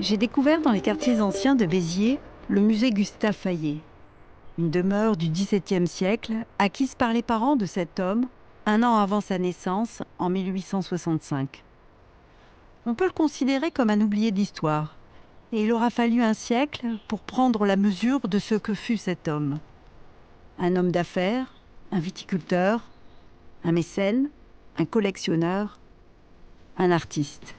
J'ai découvert dans les quartiers anciens de Béziers le musée Gustave Fayet, une demeure du XVIIe siècle acquise par les parents de cet homme un an avant sa naissance en 1865. On peut le considérer comme un oublié de l'histoire, et il aura fallu un siècle pour prendre la mesure de ce que fut cet homme. Un homme d'affaires, un viticulteur, un mécène, un collectionneur, un artiste.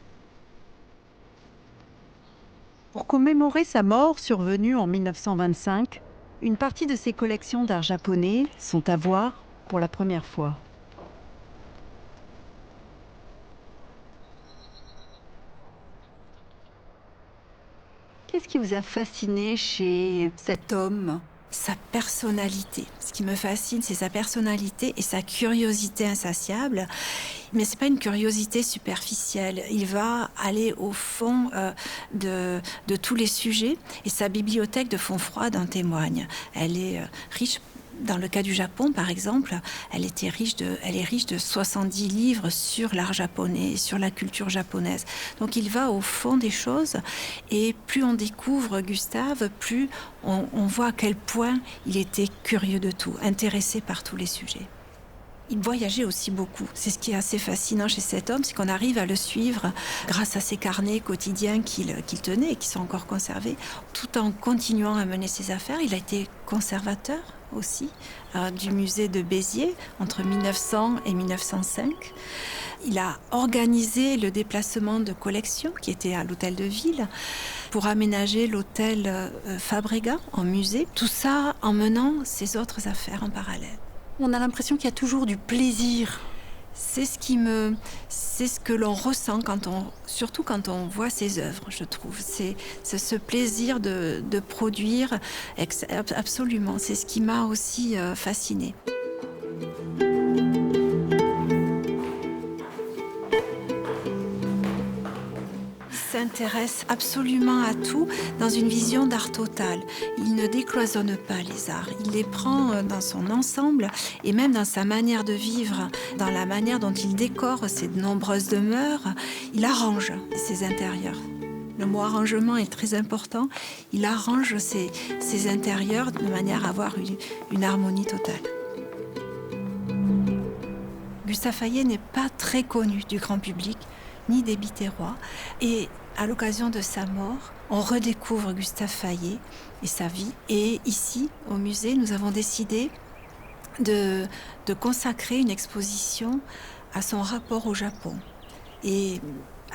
Pour commémorer sa mort survenue en 1925, une partie de ses collections d'art japonais sont à voir pour la première fois. Qu'est-ce qui vous a fasciné chez cet homme ? Sa personnalité. Ce qui me fascine, c'est sa personnalité et sa curiosité insatiable. Mais c'est pas une curiosité superficielle. Il va aller au fond de tous les sujets. Et sa bibliothèque de fond froid en témoigne. Elle est riche. Dans le cas du Japon, par exemple, elle est riche de 70 livres sur l'art japonais, sur la culture japonaise. Donc il va au fond des choses, et plus on découvre Gustave, plus on voit à quel point il était curieux de tout, intéressé par tous les sujets. Il voyageait aussi beaucoup. C'est ce qui est assez fascinant chez cet homme, c'est qu'on arrive à le suivre grâce à ses carnets quotidiens qu'il tenait et qui sont encore conservés, tout en continuant à mener ses affaires. Il a été conservateur aussi du musée de Béziers entre 1900 et 1905. Il a organisé le déplacement de collections qui était à l'hôtel de ville pour aménager l'hôtel Fabregat en musée. Tout ça en menant ses autres affaires en parallèle. On a l'impression qu'il y a toujours du plaisir. C'est ce que l'on ressent surtout quand on voit ses œuvres, je trouve. C'est ce plaisir de produire, absolument. C'est ce qui m'a aussi fascinée. Il s'intéresse absolument à tout dans une vision d'art total. Il ne décloisonne pas les arts, il les prend dans son ensemble et même dans sa manière de vivre, dans la manière dont il décore ses nombreuses demeures, il arrange ses intérieurs. Le mot arrangement est très important. Il arrange ses intérieurs de manière à avoir une harmonie totale. Gustave Fayet n'est pas très connu du grand public, ni des Biterrois. Et à l'occasion de sa mort, on redécouvre Gustave Fayet et sa vie. Et ici, au musée, nous avons décidé de consacrer une exposition à son rapport au Japon et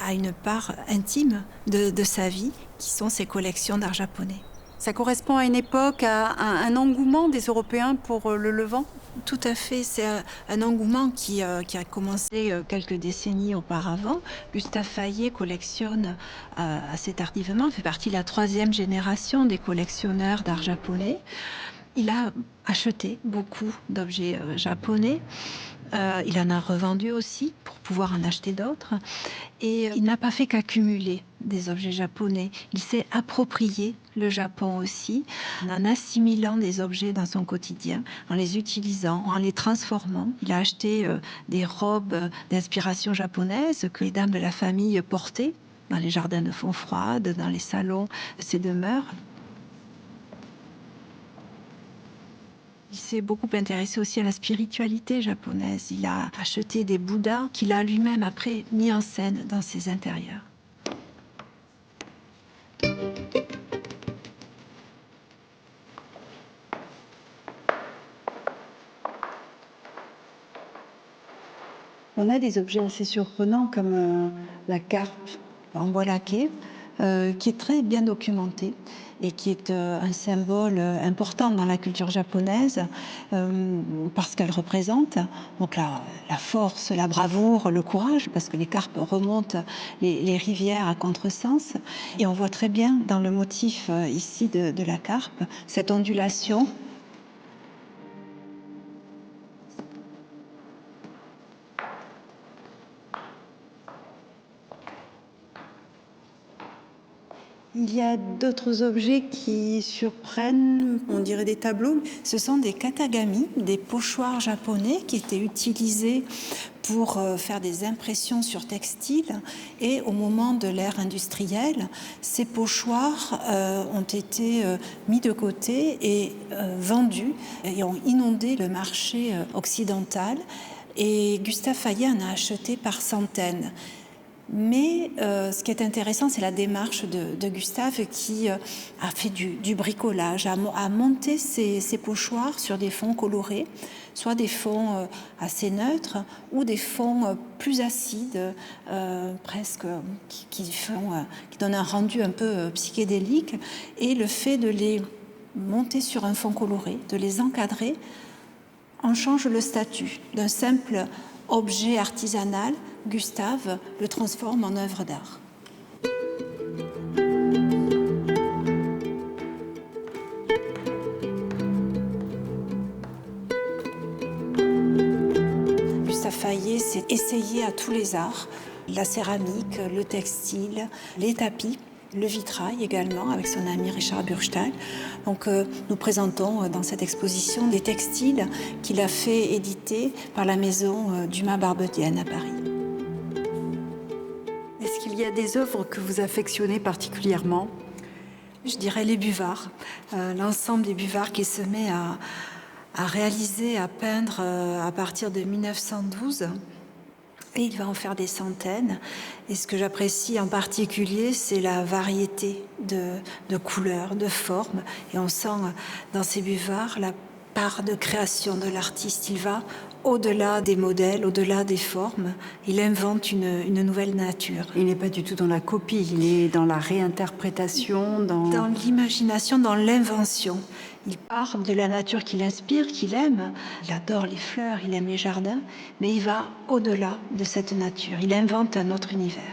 à une part intime de sa vie, qui sont ses collections d'art japonais. Ça correspond à une époque, à un engouement des Européens pour le Levant ? Tout à fait, c'est un engouement qui a commencé quelques décennies auparavant. Gustave Fayet collectionne assez tardivement, fait partie de la 3e génération des collectionneurs d'art japonais. Il a acheté beaucoup d'objets japonais. Il en a revendu aussi pour pouvoir en acheter d'autres. Et il n'a pas fait qu'accumuler des objets japonais. Il s'est approprié le Japon aussi, en assimilant des objets dans son quotidien, en les utilisant, en les transformant. Il a acheté des robes d'inspiration japonaise que les dames de la famille portaient dans les jardins de Fontfroide, dans les salons de ses demeures. Il s'est beaucoup intéressé aussi à la spiritualité japonaise. Il a acheté des Bouddhas qu'il a lui-même après mis en scène dans ses intérieurs. On a des objets assez surprenants comme la carpe en bois laqué, qui est très bien documentée et qui est un symbole important dans la culture japonaise parce qu'elle représente donc la force, la bravoure, le courage, parce que les carpes remontent les rivières à contresens. Et on voit très bien dans le motif ici de la carpe cette ondulation. Il y a d'autres objets qui surprennent. On dirait des tableaux. Ce sont des katagami, des pochoirs japonais qui étaient utilisés pour faire des impressions sur textile. Et au moment de l'ère industrielle, ces pochoirs ont été mis de côté et vendus et ont inondé le marché occidental. Et Gustave Fayet en a acheté par centaines. Mais ce qui est intéressant, c'est la démarche de Gustave qui a fait du bricolage, a monté ses pochoirs sur des fonds colorés, soit des fonds assez neutres ou des fonds plus acides, presque qui donnent un rendu un peu psychédélique. Et le fait de les monter sur un fond coloré, de les encadrer, en change le statut d'un simple objet artisanal. Gustave le transforme en œuvre d'art. Gustave Fayet s'est essayé à tous les arts, la céramique, le textile, les tapis, le vitrail également, avec son ami Richard Burchtal. Donc nous présentons dans cette exposition des textiles qu'il a fait éditer par la maison Dumas Barbedienne à Paris. Est-ce qu'il y a des œuvres que vous affectionnez particulièrement? Je dirais les buvards, l'ensemble des buvards qui se met à réaliser, à peindre à partir de 1912. Et il va en faire des centaines. Et ce que j'apprécie en particulier, c'est la variété de couleurs, de formes. Et on sent dans ces buvards la part de création de l'artiste. Il va au-delà des modèles, au-delà des formes. Il invente une nouvelle nature. Il n'est pas du tout dans la copie, il est dans la réinterprétation, dans l'imagination, dans l'invention. Il part de la nature qui l'inspire, qu'il aime. Il adore les fleurs, il aime les jardins, mais il va au-delà de cette nature. Il invente un autre univers.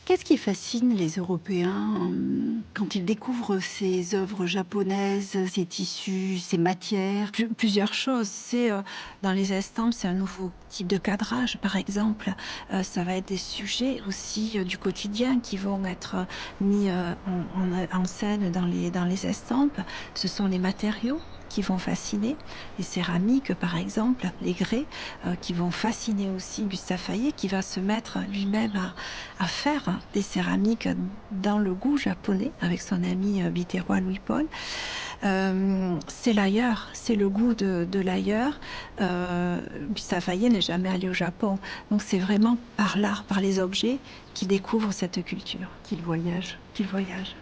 Qu'est-ce qui fascine les Européens quand ils découvrent ces œuvres japonaises, ces tissus, ces matières? Plusieurs choses. Dans les estampes, c'est un nouveau type de cadrage, par exemple. Ça va être des sujets aussi du quotidien qui vont être mis en scène dans les estampes. Ce sont les matériaux qui vont fasciner, les céramiques par exemple, les grès qui vont fasciner aussi Gustave Fayet, qui va se mettre lui-même à faire des céramiques dans le goût japonais avec son ami biterrois Louis-Paul. C'est l'ailleurs, c'est le goût de l'ailleurs. Gustave Fayet n'est jamais allé au Japon, donc c'est vraiment par l'art, par les objets qu'il découvre cette culture. Qu'il voyage. Qu'il voyage.